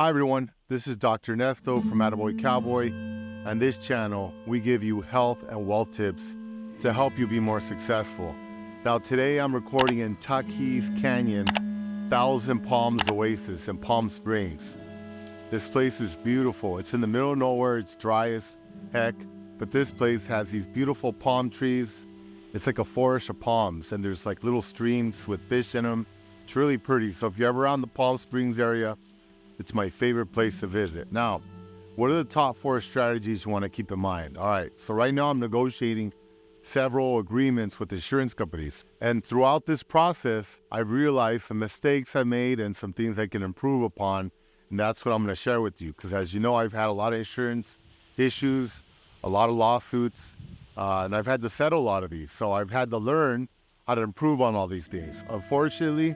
Hi everyone, this is Dr. Ernesto from Attaboycowboy, and this channel we give you health and wealth tips to help you be more successful. Now today I'm recording in Tuckey's Canyon, Thousand Palms Oasis in Palm Springs. This place is beautiful. It's in the middle of nowhere, it's dry as heck, but this place has these beautiful palm trees. It's like a forest of palms, and there's like little streams with fish in them. It's really pretty. So if you're ever around the Palm Springs area, it's my favorite place to visit. Now, what are the top 4 strategies you want to keep in mind? All right, so right now I'm negotiating several agreements with insurance companies. And throughout this process, I've realized some mistakes I made and some things I can improve upon. And that's what I'm going to share with you. Because as you know, I've had a lot of insurance issues, a lot of lawsuits, and I've had to settle a lot of these. So I've had to learn how to improve on all these things. Unfortunately,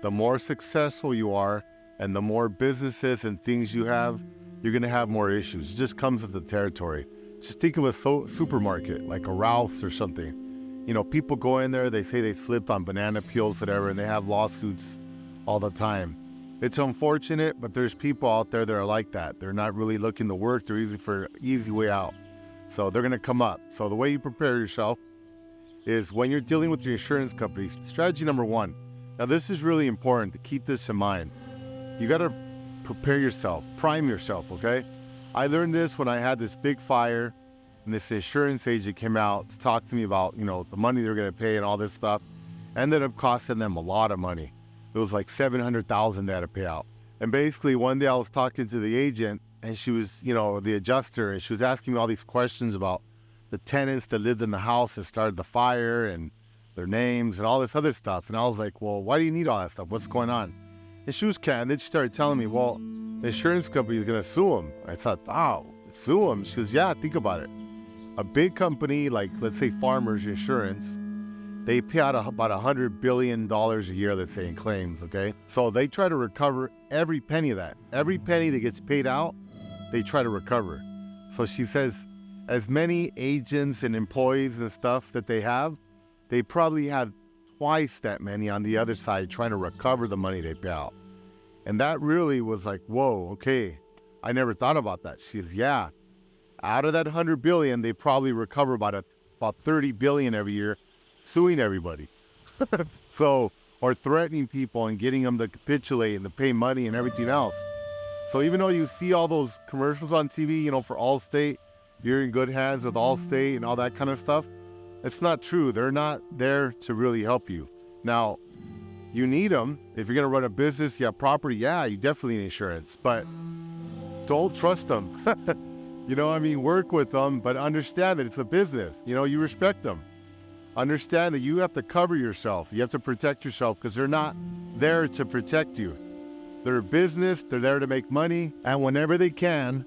the more successful you are and the more businesses and things you have, you're going to have more issues. It just comes with the territory. Just think of a supermarket, like a Ralph's or something. You know, people go in there, they say they slipped on banana peels, whatever, and they have lawsuits all the time. It's unfortunate, but there's people out there that are like that. They're not really looking to work. They're easy for easy way out. So they're going to come up. So the way you prepare yourself is when you're dealing with your insurance companies, strategy number 1. Now this is really important to keep this in mind. You got to prepare yourself, prime yourself, okay? I learned this when I had this big fire and this insurance agent came out to talk to me about, the money they're going to pay and all this stuff. Ended up costing them a lot of money. It was like $700,000 they had to pay out. And basically one day I was talking to the agent and she was, the adjuster, and she was asking me all these questions about the tenants that lived in the house that started the fire and their names and all this other stuff. And I was like, well, why do you need all that stuff? What's going on? And she was candid. She started telling me, well, the insurance company is going to sue them. I thought, oh, sue them? She goes, yeah, think about it. A big company like, let's say, Farmers Insurance, they pay out about $100 billion a year, let's say, in claims, okay? So they try to recover every penny of that. Every penny that gets paid out, they try to recover. So she says, as many agents and employees and stuff that they have, they probably have twice that many on the other side trying to recover the money they pay out. And that really was like, whoa, okay, I never thought about that. She says, yeah, out of that 100 billion, they probably recover about 30 billion every year suing everybody. So, or threatening people and getting them to capitulate and to pay money and everything else. So even though you see all those commercials on TV, for Allstate, you're in good hands with Allstate and all that kind of stuff, it's not true. They're not there to really help you. Now, you need them. If you're going to run a business, you have property, yeah, you definitely need insurance. But don't trust them. Work with them, but understand that it's a business. You respect them. Understand that you have to cover yourself. You have to protect yourself because they're not there to protect you. They're a business. They're there to make money. And whenever they can,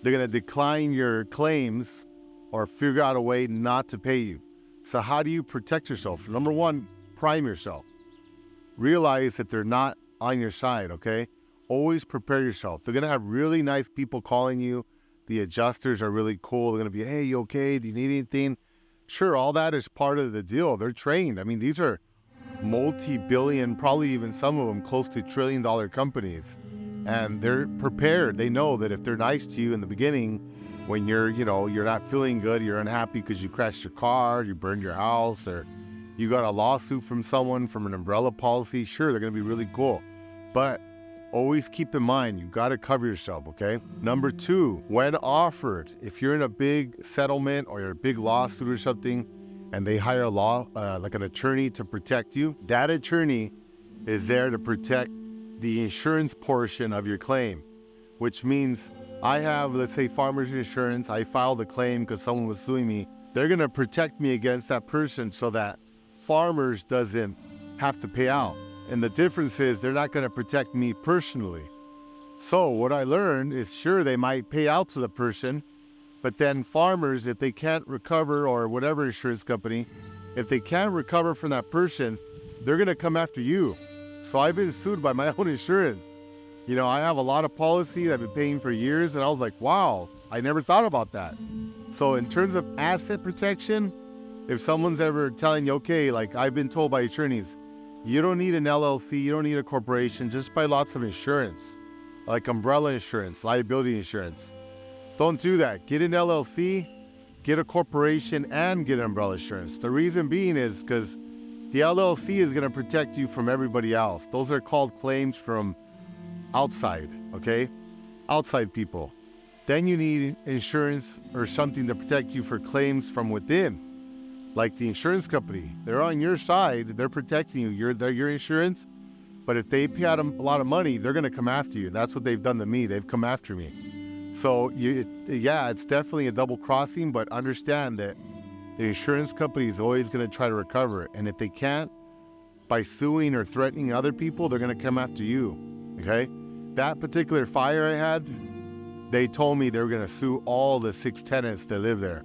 they're going to decline your claims or figure out a way not to pay you. So how do you protect yourself? Number 1, prime yourself. Realize that they're not on your side, okay? Always prepare yourself. They're going to have really nice people calling you. The adjusters are really cool. They're going to be, hey, you okay? Do you need anything? Sure, all that is part of the deal. They're trained. These are multi-billion, probably even some of them close to trillion-dollar companies. And they're prepared. They know that if they're nice to you in the beginning, when you're not feeling good, you're unhappy because you crashed your car, you burned your house, or you got a lawsuit from someone from an umbrella policy, sure, they're going to be really cool. But always keep in mind, you got to cover yourself, okay? Number 2, when offered, if you're in a big settlement or you're a big lawsuit or something, and they hire like an attorney to protect you, that attorney is there to protect the insurance portion of your claim, which means I have, let's say, Farmers Insurance. I filed a claim because someone was suing me. They're going to protect me against that person so that Farmers doesn't have to pay out. And the difference is they're not going to protect me personally. So what I learned is, sure, they might pay out to the person, but then Farmers, if they can't recover, or whatever insurance company, if they can't recover from that person, they're going to come after you. So I've been sued by my own insurance. I have a lot of policy that I've been paying for years, and I was like, wow, I never thought about that. So in terms of asset protection, if someone's ever telling you, okay, like I've been told by attorneys, you don't need an LLC, you don't need a corporation, just buy lots of insurance. like umbrella insurance, liability insurance. Don't do that. Get an LLC, get a corporation, and get umbrella insurance. The reason being is because the LLC is going to protect you from everybody else. Those are called claims from outside, okay? Outside people. Then you need insurance or something to protect you for claims from within, like the insurance company. They're on your side. They're protecting you. They're your insurance. But if they pay out a lot of money, they're going to come after you. That's what they've done to me. They've come after me. So, yeah, it's definitely a double crossing, but understand that the insurance company is always going to try to recover it. And if they can't, by suing or threatening other people, they're going to come after you, okay? That particular fire I had, they told me they were going to sue all the 6 tenants that live there.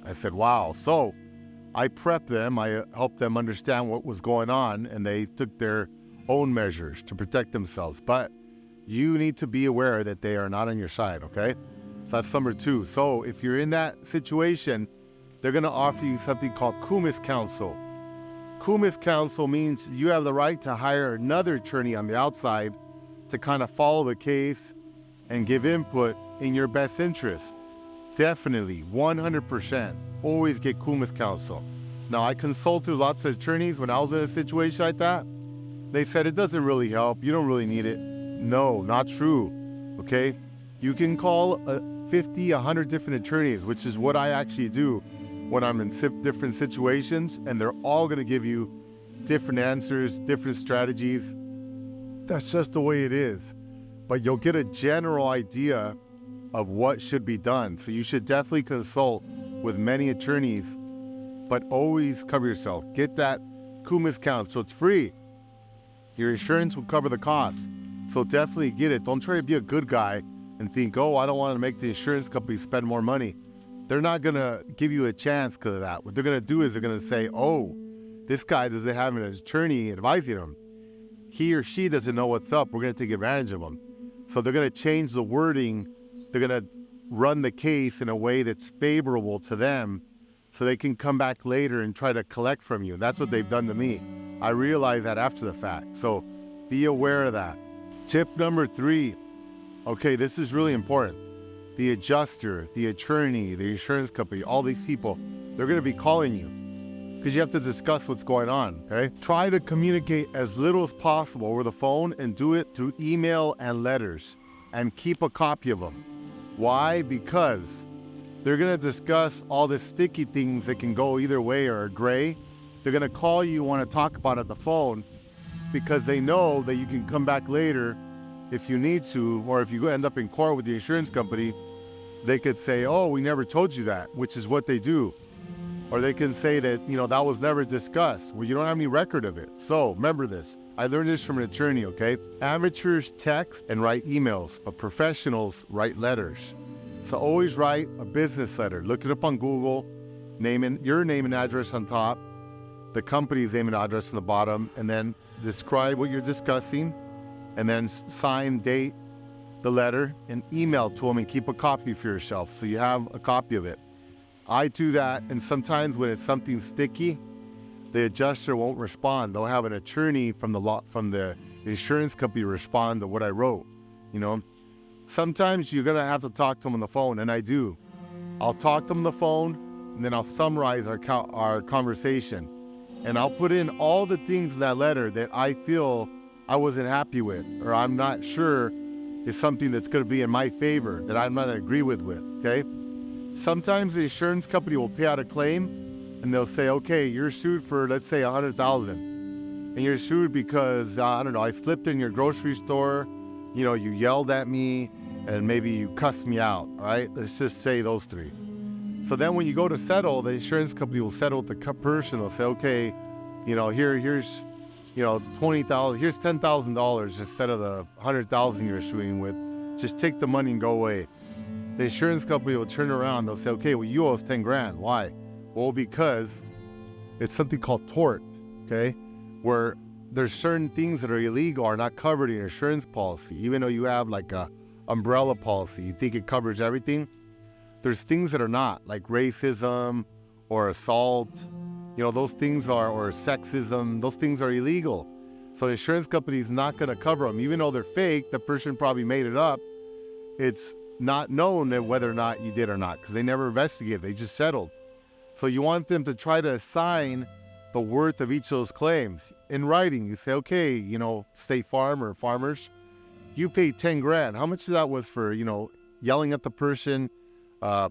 I said, wow. So I prepped them. I helped them understand what was going on, and they took their own measures to protect themselves. But you need to be aware that they are not on your side, okay? So that's number 2. So if you're in that situation, they're going to offer you something called Kumis counsel. Kumis counsel means you have the right to hire another attorney on the outside to kind of follow the case and give input in your best interest. Definitely, 100%, always get Kumis counsel. Now, I consulted lots of attorneys when I was in a situation like that. They said it doesn't really help. You don't really need it. No, not true, okay? You can call 50, 100 different attorneys, which is what I actually do when I'm in different situations, and they're all going to give you different answers, different strategies. That's just the way it is. But you'll get a general idea of what should be done. So you should definitely consult with many attorneys, but always cover yourself. Get that Kumis counsel. It's free. Your insurance will cover the cost. So definitely get it. Don't try to be a good guy and think, oh, I don't want to make the insurance company spend more money. They're not going to give you a chance because of that. What they're going to do is they're going to say, oh, this guy doesn't have an attorney advising him. He or she doesn't know what's up. We're going to take advantage of him. So they're going to change the wording. They're going to run the case in a way that's favorable to them so they can come back later and try to collect from you. That's what they've done to me. I realized that after the fact. So be aware of that. Tip number 3. Okay, this is really important. The adjuster, the attorney, the insurance company, all these people, they're going to be calling you because you have to discuss what's going on, okay? Try to communicate as little as possible over the phone and do it through email and letters, and keep a copy of them. Why? Because they're going to discuss all the sticky things that can go either way or are gray. They're going to call you, want to talk about it on the phone because they know that you can come back later if you need to, or if you end up in court with the insurance company, they could say, oh, we never told you that, which is what they do. Or they can say that, that was never discussed. Well, you don't have any record of it. So remember this. I learned this from an attorney, okay? Amateurs text and write emails, but professionals write letters. So always write a business letter. Look it up on Google, your name and address on top, the company's name and address on the bottom, and then describe what you're discussing, and then sign, date the letter, and email to them, and keep a copy for yourself so you have a copy of it. I do that, and sometimes when it's something sticky, the adjuster won't respond. They'll have an attorney from the insurance company respond to what I wrote. Sometimes you're gonna have to talk to them on the phone, and I do. I'll talk to them on the phone, and then I'll summarize our conversation, and I'll put in all the things in that letter that I feel I wasn't happy with, or I'm not sure is something that's going to be in my favor, that I'm not agree with, okay? Sometimes the insurance company will pay out a claim, and they'll say, okay, you're sued for, let's say, $100,000. And you're sued because, I slipped in your grocery store, you yelled at me, and maybe you cussed me out, all right? Let's just say those 3. So then when you go to settle, the insurance company will settle with the person. They'll say, okay, here's $20,000, here's $10,000 instead of the $100,000 you're suing with. Just take the money and go away. The insurance company will turn around. They'll say, okay, well, you owe us $10,000. Why? Well, because it's something called tort, okay? Where there's certain things that are illegal are not covered in your insurance policy. Even though you have like a umbrella policy, you think it covers everything. There's things that are not, like racism or assault. Those things or sexism, those things are illegal. So the insurance company is not going to cover them. Even though they're fake, the person probably made it up. It's not known whether or not you did or not because they never investigated. They just settled. So you want them to try to assign the worth of each of those claims. In writing, you say, okay, State Farm or Farmers, you paid 10 grand. How much of that was for, yelling at the person,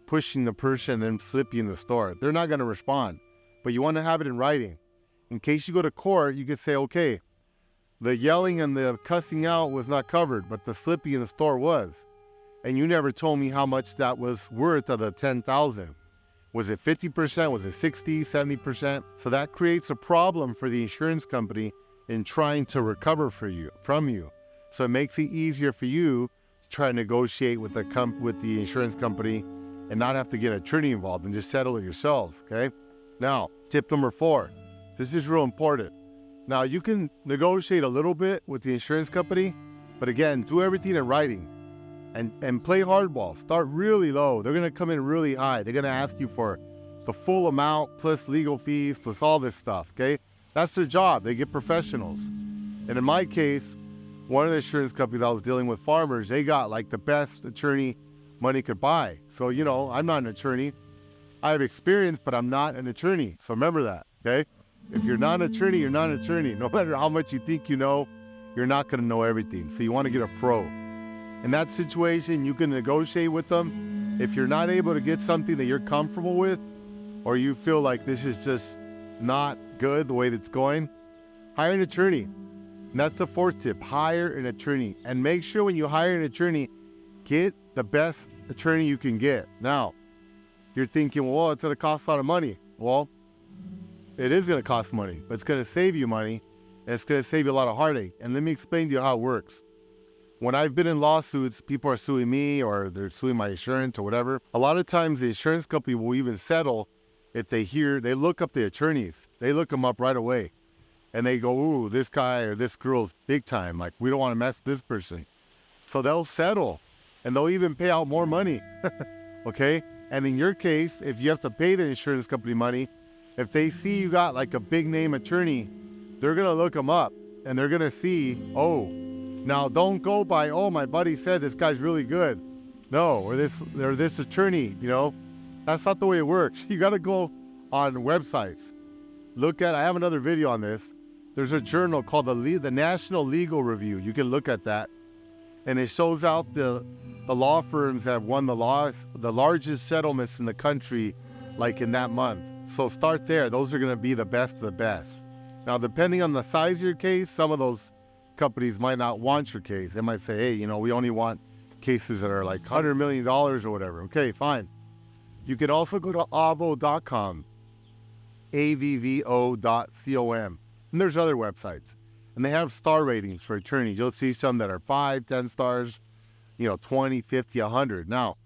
pushing the person, and slipping in the store? They're not going to respond, but you want to have it in writing. In case you go to court, you could say, okay, the yelling and the cussing out was not covered, but the slipping in the store was. And you never told me how much that was worth of the 10,000. Was it 50%? Was it 60, 70%? So that creates a problem for the insurance company in trying to recover from you. So it makes it easier for you to try to negotiate with the insurance company and not have to get an attorney involved and just settle it yourselves, okay? Now, tip number 4. This is real important. Now, you can negotiate a little bit with the insurance company, but again, do everything in writing. And play hardball. Start really low. They're going to come in really high. They're going to ask you for the full amount plus legal fees plus all this stuff, okay? That's their job. They get professionals. And in my case, one of the insurance companies I was dealing with, Farmers, they got like the best attorney money could buy. So, I'm not an attorney. I have experience, but I'm not an attorney. So remember that, okay? If you're not an attorney, you're not an attorney. No matter how much you think you know, you're not going to know everything. So you want to get a pro. In that situation, you can negotiate with them. If you're not able to get something that you're comfortable with, or you feel like this is just not good the way that it's going, hire an attorney. And that's the 4th tip, hire an attorney. And make sure when you hire an attorney, get the best attorney you can get. Now, you're thinking, well, it's going to cost a lot of money. Well, it is going to cost money, but it's going to save you money, and it's going to save you a lot of heartache. And let me explain to you how it works. When I've been in lawsuits, people are suing me or they're suing my insurance or whatever. A lot of times the insurance company will even settle if they look up the attorneys. They look them up right away. And they go, ooh, this guy or this girl's big time. Like, we don't want to mess with this person. So they'll settle and they'll even pay out more money. Okay? And in your case, if you have to pay the insurance company money, if they see you got like a big name attorney, they're going to look them up and they're going to see, oh, now, don't go by, oh, my buddy said this guy's really good. No, or this attorney, That's not the way it works. You got to go on websites. I have another video on this. There's a journal called the National Legal Review. You can look at that. And it shows out the law firms that have won the largest settlements in the country, like in that month. So start there. Those are going to be the best of the best. Now, depending on the size of your case, some of those companies might not want your case. They might say, hey, we only want cases that are like $100 million or whatever. Okay, fine. You can also go to avvo.com, avvo.com. And there's other websites. And they have star ratings for attorneys. You'll see some that are 5, 10 stars, 20, 50, 100. Now,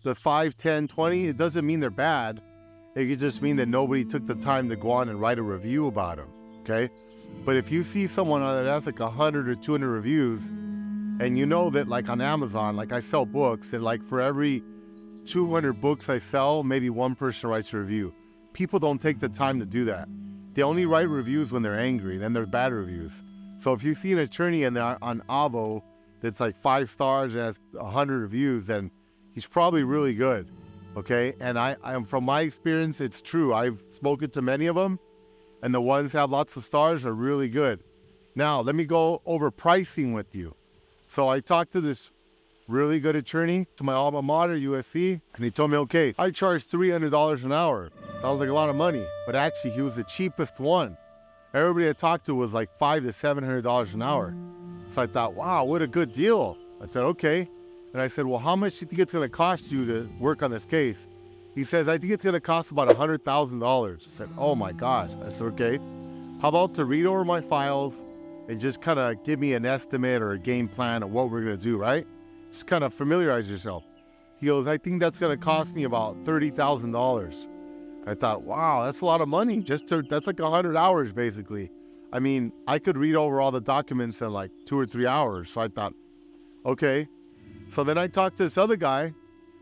the 5, 10, 20, it doesn't mean they're bad. It could just mean that nobody took the time to go on and write a review about them, okay? But if you see someone that has like 100 or 200 reviews, and you know that like on Amazon, like I sell books, and like for every 200 books I sell, maybe one person writes a review. People don't take the time to do that. They only write reviews when they're angry, then they're bad reviews. So if you see an attorney on Avvo that's like 5 stars and has 100 reviews, then he's probably really good, okay? And I'm from my experience, it's true. I've spoken to many of them, and the ones that have lots of stars are really good. Now, let me go over pricing with you. So I talked to this really good attorney to my alma mater, USC, and he told me, okay, I charge $300 an hour. Sounds like a lot of money, but actually he was the cheapest one. Everybody I talked to was like $500 to $700 an hour. So I thought, wow, what a good deal. I said, okay. And I said, well, how much do you think it's going to cost you to work on this case? He says, I think it's going to cost about $100,000. I said, oh my gosh. I said, okay. How about to read over my files and just kind of give me an estimate or a game plan of what we're going to do, right? Just kind of familiarize yourself. He goes, I think that's going to cost me about $30,000. I thought, wow, that's a lot of money. That's like 100 hours, basically. I mean, I could read over all the documents in like 2 or 3 hours. So I thought, okay. So then I talked to this other guy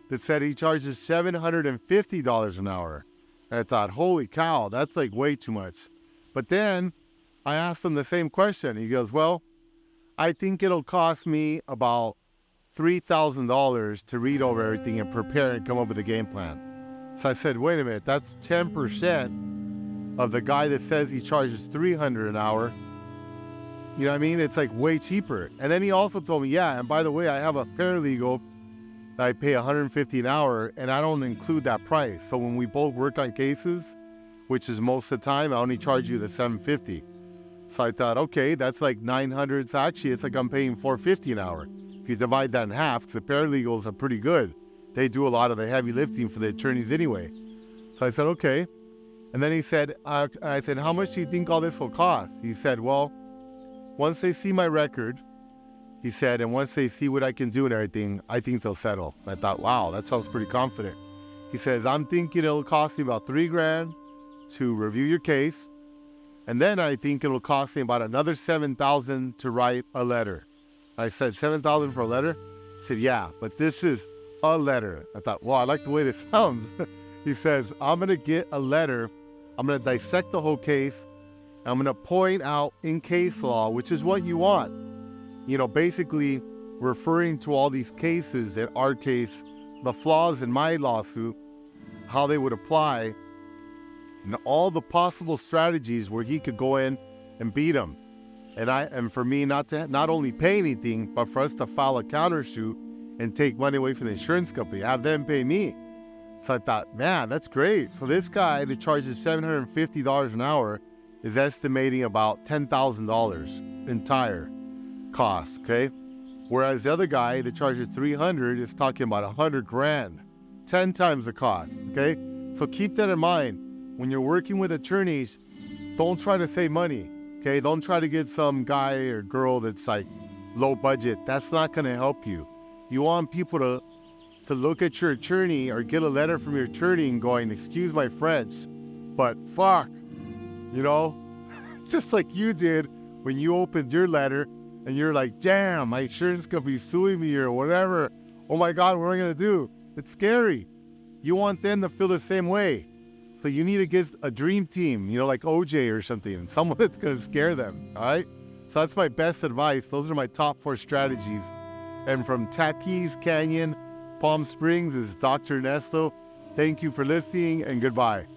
that said he charges $750 an hour. And I thought, holy cow, that's like way too much. But then I asked him the same question. He goes, well, I think it'll cost me about $3,000 to read over everything and prepare and come up with a game plan. So I said, wait a minute, that's 10% of the guy that says he charges $300 an hour. You know what I mean? It's like way cheaper. And then he also told me, yeah, and by the way, I have a paralegal that I pay $150 an hour, and I don't include that price. So when we both work on cases, which is most of the time, I only charge you the $750. So I thought, okay, that's like $900. So actually, it's like I'm paying $450 an hour. If you divide that in half, because the paralegals are pretty good. They do a lot of the heavy lifting for the attorneys anyway. So I said, okay. And then he said, I said, how much do you think all this will cost? He said, well, once they see my record, he said, and once they see what I can do and everything, I think they'll settle. And I thought, wow, that sounds pretty confident. He says, I'm thinking it'll cost me about $3,000 to review your case. And then I think it'll cost me about another $7,000 to write a letter. I said, $7,000 for a letter? He said, yeah, but this is a letter. I thought, wow, I like the way this sounds. He says, I'm going to get a letter. I'm going to dissect the whole case. I'm going to point out in case law, which is what you want. You know, basically referring to all these cases, in our case, the flaws in my lawsuit, how they would apply, and all the possible strategies where he could go in and beat him. And for me not to not only pay anything, but for us to file a countersuit and take money away from the insurance company, have them pay me. So I thought, man, that's great. So this guy that charges $750 an hour is estimating about $10,000 entire cost, okay? Whereas the other guy that charges $300 is talking about $100,000, 10 times the cost, okay? So keep that in mind. When you're working with attorneys, don't try to save money, okay? Don't try to get some guy or girl that's like low budget. That's not gonna help you. You want people to look at your attorney or get a letter from your attorney and going, excuse my French, but fuck, you know? It's just like you did when you opened your letter and you're like, damn, my insurance company's suing me or whatever. Oh my God, what am I gonna do? It's scary. You want them to feel the same way. So you need to get a dream team, you know, like OJ or something, someone that's gonna scare them, all right? So that's my best advice. Those are my top 4 strategies. And from Taquis Canyon, Palm Springs, this is Dr. Ernesto. Thank you for listening and goodbye.